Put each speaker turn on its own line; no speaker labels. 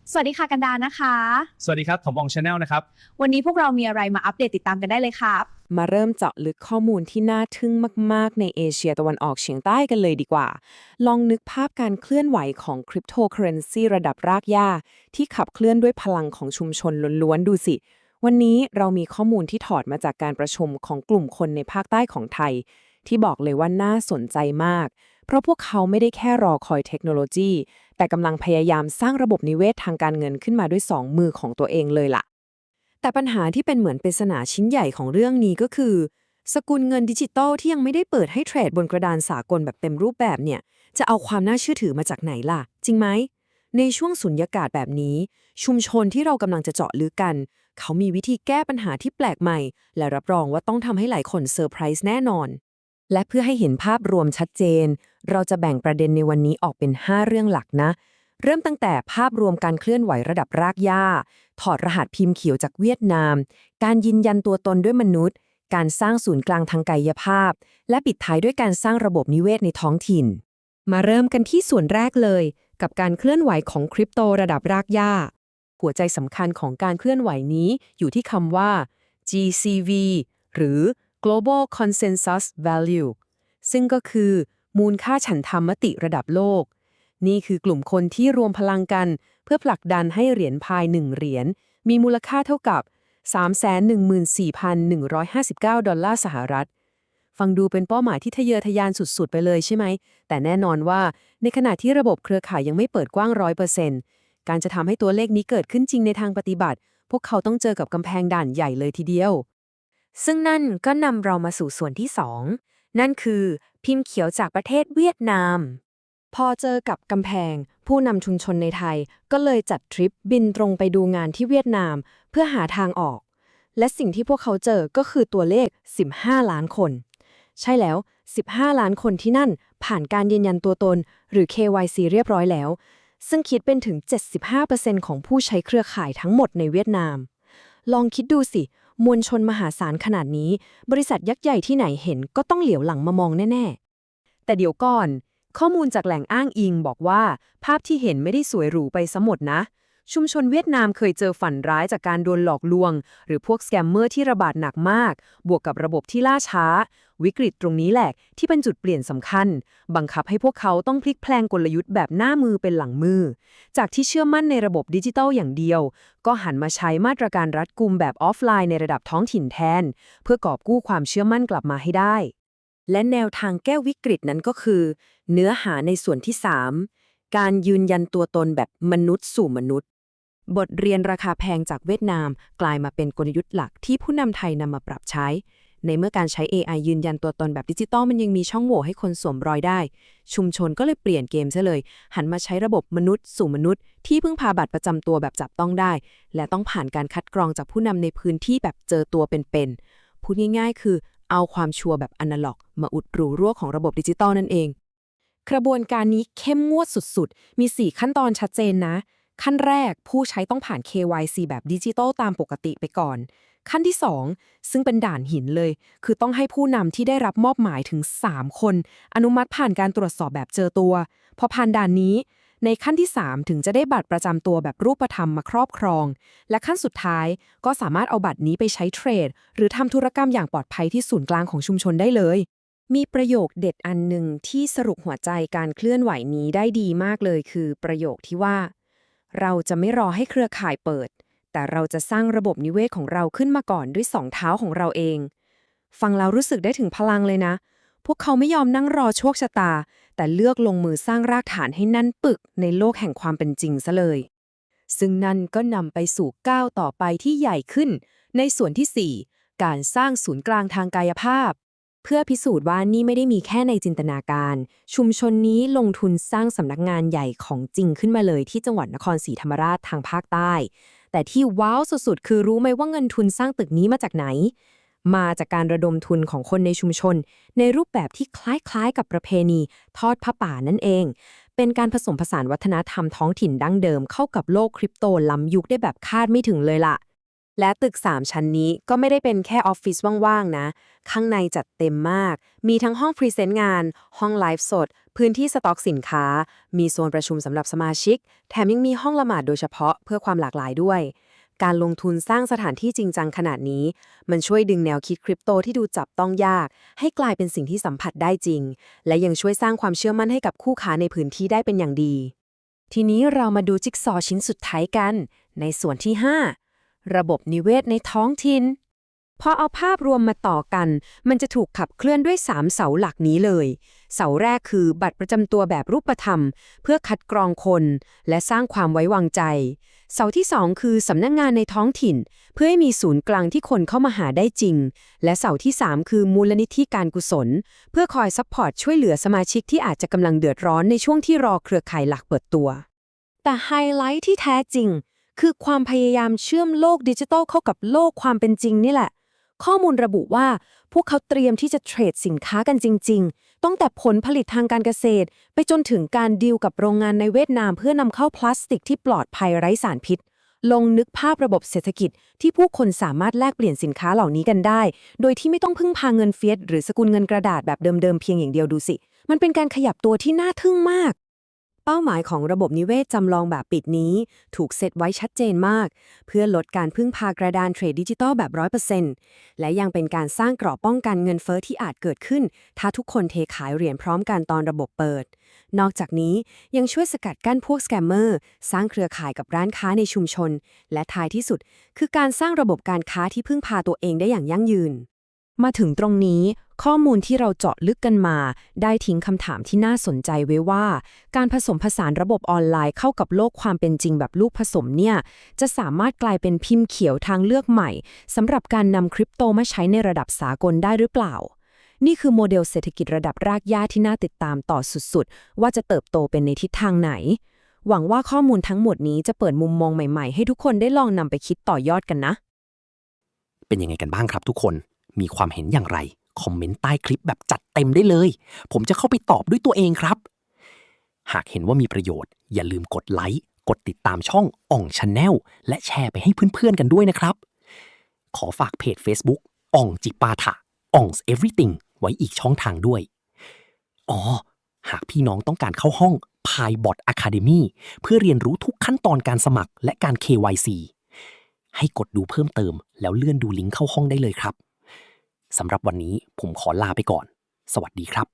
สวัสดีค่ะกันดานะคะ
สวัสดีครับผมอองชาแนลนะครับ
วันนี้พวกเรามีอะไรมาอัปเดตติดตามกันได้เลยครับ
มาเริ่มเจาะลึกข้อมูลที่น่าทึ่งมากๆในเอเชียตะวันออกเฉียงใต้กันเลยดีกว่า ลองนึกภาพการเคลื่อนไหวของคริปโตเคอเรนซีระดับรากหญ้าที่ขับเคลื่อนด้วยพลังของชุมชนล้วนๆดูสิ วันนี้เรามีข้อมูลที่ถอดมาจากการประชุมของกลุ่มคนในภาคใต้ของไทยที่บอกเลยว่าน่าสนใจมาก เพราะพวกเขาไม่ได้แค่รอคอยเทคโนโลยีแต่กำลังพยายามสร้างระบบนิเวศทางการเงินขึ้นมาด้วยสองมือของตัวเองเลยล่ะ แต่ปัญหาที่เป็นเหมือนปริศนาชิ้นใหญ่ของเรื่องนี้ก็คือ สกุลเงินดิจิตอลที่ยังไม่ได้เปิดให้เทรดบนกระดานสากลแบบเต็มรูปแบบเนี่ยจะเอาความน่าเชื่อถือมาจากไหนล่ะ จริงไหม ในช่วงสุญญากาศแบบนี้ ชุมชนที่เรากำลังจะเจาะลึกกัน เขามีวิธีแก้ปัญหาที่แปลกใหม่ และรับรองว่าต้องทำให้หลายคนเซอร์ไพรส์แน่นอน และเพื่อให้เห็นภาพรวมชัดเจน เราจะแบ่งประเด็นในวันนี้ออกเป็น 5 เรื่องหลักนะ เริ่มตั้งแต่ภาพรวมการเคลื่อนไหวระดับรากหญ้า ถอดรหัสพิมพ์เขียวจากเวียดนาม การยืนยันตัวตนด้วยมนุษย์ การสร้างศูนย์กลางทางกายภาพ และปิดท้ายด้วยการสร้างระบบนิเวศในท้องถิ่น มาเริ่มกันที่ส่วนแรกเลย กับการเคลื่อนไหวของคริปโตระดับรากหญ้า หัวใจสำคัญของการเคลื่อนไหวนี้อยู่ที่คำว่า GCV หรือ Global Consensus Value ซึ่งก็คือมูลค่าฉันทามติระดับโลก นี่คือกลุ่มคนที่รวมพลังกันเพื่อผลักดันให้เหรียญพาย1เหรียญมีมูลค่าเท่ากับ 314,159 ดอลลาร์สหรัฐ ฟังดูเป็นเป้าหมายที่ทะเยอทะยานสุดๆไปเลยใช่ไหม แต่แน่นอนว่าในขณะที่ระบบเครือข่ายยังไม่เปิดกว้าง 100%การจะทำให้ตัวเลขนี้เกิดขึ้นจริงในทางปฏิบัติ พวกเขาต้องเจอกับกำแพงด่านใหญ่เลยทีเดียว ซึ่งนั่นก็นำเรามาสู่ส่วนที่ 2 นั่นคือพิมพ์เขียวจากประเทศเวียดนาม พอเจอกับกำแพงผู้นำชุมชนในไทยก็เลยจัดทริปบินตรงไปดูงานที่เวียดนามเพื่อหาทางออก และสิ่งที่พวกเขาเจอก็คือตัวเลข 15 ล้านคน ใช่แล้ว 15 ล้านคนที่นั่นผ่านการยืนยันตัวตนหรือ KYC เรียบร้อยแล้ว ซึ่งคิดเป็นถึง 75% ของผู้ใช้เครือข่ายทั้งหมดในเวียดนาม ลองคิดดูสิ มวลชนมหาศาลขนาดนี้ บริษัทยักษ์ใหญ่ที่ไหนเห็นก็ต้องเหลียวหลังมามองแน่ๆ แต่เดี๋ยวก่อน ข้อมูลจากแหล่งอ้างอิงบอกว่าภาพที่เห็นไม่ได้สวยหรูไปซะหมดนะ ชุมชนเวียดนามเคยเจอฝันร้ายจากการโดนหลอกลวง หรือพวกสแกมเมอร์ที่ระบาดหนักมาก บวกกับระบบที่ล่าช้า วิกฤตตรงนี้แหละที่เป็นจุดเปลี่ยนสำคัญ บังคับให้พวกเขาต้องพลิกแพลงกลยุทธ์แบบหน้ามือเป็นหลังมือ จากที่เชื่อมั่นในระบบดิจิทัลอย่างเดียว ก็หันมาใช้มาตรการรัดกุมแบบออฟไลน์ในระดับท้องถิ่นแทน เพื่อกอบกู้ความเชื่อมั่นกลับมาให้ได้ และแนวทางแก้วิกฤตนั้นก็คือ เนื้อหาในส่วนที่ 3 การยืนยันตัวตนแบบมนุษย์สู่มนุษย์ บทเรียนราคาแพงจากเวียดนามกลายมาเป็นกลยุทธ์หลักที่ผู้นำไทยนำมาปรับใช้ ในเมื่อการใช้ AI ยืนยันตัวตนแบบดิจิตอลมันยังมีช่องโหว่ให้คนสวมรอยได้ ชุมชนก็เลยเปลี่ยนเกมซะเลย หันมาใช้ระบบมนุษย์สู่มนุษย์ที่พึ่งพาบัตรประจำตัวแบบจับต้องได้ และต้องผ่านการคัดกรองจากผู้นำในพื้นที่แบบเจอตัวเป็นๆพูดง่ายๆคือเอาความชัวร์แบบอนาล็อกมาอุดรูรั่วของระบบดิจิตอลนั่นเอง กระบวนการนี้เข้มงวดสุดๆ มี 4 ขั้นตอนชัดเจนนะ ขั้นแรกผู้ใช้ต้องผ่าน KYC แบบดิจิทัลตามปกติไปก่อน ขั้นที่ 2 ซึ่งเป็นด่านหินเลย คือต้องให้ผู้นำที่ได้รับมอบหมายถึง 3 คน อนุมัติผ่านการตรวจสอบแบบเจอตัว พอผ่านด่านนี้ ในขั้นที่ 3 ถึงจะได้บัตรประจำตัวแบบรูปธรรมมาครอบครอง และขั้นสุดท้ายก็สามารถเอาบัตรนี้ไปใช้เทรด หรือทำธุรกรรมอย่างปลอดภัยที่ศูนย์กลางของชุมชนได้เลย มีประโยคเด็ดอันหนึ่งที่สรุปหัวใจการเคลื่อนไหวนี้ได้ดีมากเลยคือประโยคที่ว่า เราจะไม่รอให้เครือข่ายเปิด แต่เราจะสร้างระบบนิเวศของเราขึ้นมาก่อนด้วยสองเท้าของเราเอง ฟังแล้วรู้สึกได้ถึงพลังเลยนะ พวกเขาไม่ยอมนั่งรอโชคชะตา แต่เลือกลงมือสร้างรากฐานให้นั่นปึกในโลกแห่งความเป็นจริงซะเลย ซึ่งนั่นก็นำไปสู่ก้าวต่อไปที่ใหญ่ขึ้น ในส่วนที่ 4 การสร้างศูนย์กลางทางกายภาพ เพื่อพิสูจน์ว่านี่ไม่ได้มีแค่ในจินตนาการ ชุมชนนี้ลงทุนสร้างสำนักงานใหญ่ของจริงขึ้นมาเลยที่จังหวัดนครศรีธรรมราชทางภาคใต้ แต่ที่ว้าวสุดๆคือรู้ไหมว่าเงินทุนสร้างตึกนี้มาจากไหน มาจากการระดมทุนของคนในชุมชน ในรูปแบบที่คล้ายๆกับประเพณีทอดผ้าป่านั่นเอง เป็นการผสมผสานวัฒนธรรมท้องถิ่นดั้งเดิมเข้ากับโลกคริปโตล้ำยุคได้แบบคาดไม่ถึงเลยล่ะ และตึก 3 ชั้นนี้ก็ไม่ได้เป็นแค่ออฟฟิศว่างๆนะ ข้างในจัดเต็มมาก มีทั้งห้องพรีเซนต์งาน ห้องไลฟ์สด พื้นที่สต็อกสินค้า มีโซนประชุมสำหรับสมาชิก แถมยังมีห้องละหมาดโดยเฉพาะเพื่อความหลากหลายด้วย การลงทุนสร้างสถานที่จริงจังขนาดนี้ มันช่วยดึงแนวคิดคริปโตที่ดูจับต้องยาก ให้กลายเป็นสิ่งที่สัมผัสได้จริง และยังช่วยสร้างความเชื่อมั่นให้กับคู่ค้าในพื้นที่ได้เป็นอย่างดี ทีนี้เรามาดูจิ๊กซอว์ชิ้นสุดท้ายกัน ในส่วนที่ 5 ระบบนิเวศในท้องถิ่นพอเอาภาพรวมมาต่อกัน มันจะถูกขับเคลื่อนด้วย 3 เสาหลักนี้เลย เสาแรกคือบัตรประจำตัวแบบรูปธรรม เพื่อคัดกรองคน และสร้างความไว้วางใจ เสาที่ 2 คือสำนักงานในท้องถิ่น เพื่อให้มีศูนย์กลางที่คนเข้ามาหาได้จริง และเสาที่ 3 คือมูลนิธิการกุศล เพื่อคอยซัพพอร์ตช่วยเหลือสมาชิกที่อาจจะกำลังเดือดร้อนในช่วงที่รอเครือข่ายหลักเปิดตัว แต่ไฮไลท์ที่แท้จริง คือความพยายามเชื่อมโลกดิจิทัลเข้ากับโลกความเป็นจริงนี่แหละ ข้อมูลระบุว่าพวกเขาเตรียมที่จะเทรดสินค้ากันจริงๆตั้งแต่ผลผลิตทางการเกษตร ไปจนถึงการดีลกับโรงงานในเวียดนามเพื่อนำเข้าพลาสติกที่ปลอดภัยไร้สารพิษ ลองนึกภาพระบบเศรษฐกิจที่ผู้คนสามารถแลกเปลี่ยนสินค้าเหล่านี้กันได้ โดยที่ไม่ต้องพึ่งพาเงินเฟียสหรือสกุลเงินกระดาษแบบเดิมๆเพียงอย่างเดียวดูสิ มันเป็นการขยับตัวที่น่าทึ่งมาก เป้าหมายของระบบนิเวศจำลองแบบปิดนี้ถูกเซตไว้ชัดเจนมาก เพื่อลดการพึ่งพากระดานเทรดดิจิทัลแบบ 100% และยังเป็นการสร้างเกราะป้องกันเงินเฟ้อที่อาจเกิดขึ้น ถ้าทุกคนเทขายเหรียญพร้อมกันตอนระบบเปิด นอกจากนี้ยังช่วยสกัดกั้นพวกสแกมเมอร์สร้างเครือข่ายกับร้านค้าในชุมชน และท้ายที่สุดคือการสร้างระบบการค้าที่พึ่งพาตัวเองได้อย่างยั่งยืน มาถึงตรงนี้ข้อมูลที่เราเจาะลึกกันมา ได้ทิ้งคำถามที่น่าสนใจไว้ว่า การผสมผสานระบบออนไลน์เข้ากับโลกความเป็นจริงแบบลูกผสมเนี่ยจะสามารถกลายเป็นพิมพ์เขียวทางเลือกใหม่สำหรับการนำคริปโตมาใช้ในระดับสากลได้หรือเปล่า นี่คือโมเดลเศรษฐกิจระดับรากหญ้าที่น่าติดตามต่อสุดๆว่าจะเติบโตเป็นในทิศทางไหน หวังว่าข้อมูลทั้งหมดนี้จะเปิดมุมมองใหม่ๆให้ทุกคนได้ลองนำไปคิดต่อยอดกันนะ
เป็นยังไงกันบ้างครับทุกคน มีความเห็นอย่างไร คอมเมนต์ใต้คลิปแบบจัดเต็มได้เลย ผมจะเข้าไปตอบด้วยตัวเองครับ หากเห็นว่ามีประโยชน์ อย่าลืมกดไลค์ กดติดตามช่องอ่องชาแนลและแชร์ไปให้เพื่อนๆกันด้วยนะครับ ขอฝากเพจ Facebook อ่องจิปาถะอ่อง Everything ไว้อีกช่องทางด้วย หากพี่น้องต้องการเข้าห้อง PyBot Academy เพื่อเรียนรู้ทุกขั้นตอนการสมัครและการ KYC ให้กดดูเพิ่มเติมแล้วเลื่อนดูลิงก์เข้าห้องได้เลยครับ สำหรับวันนี้ผมขอลาไปก่อน สวัสดีครับ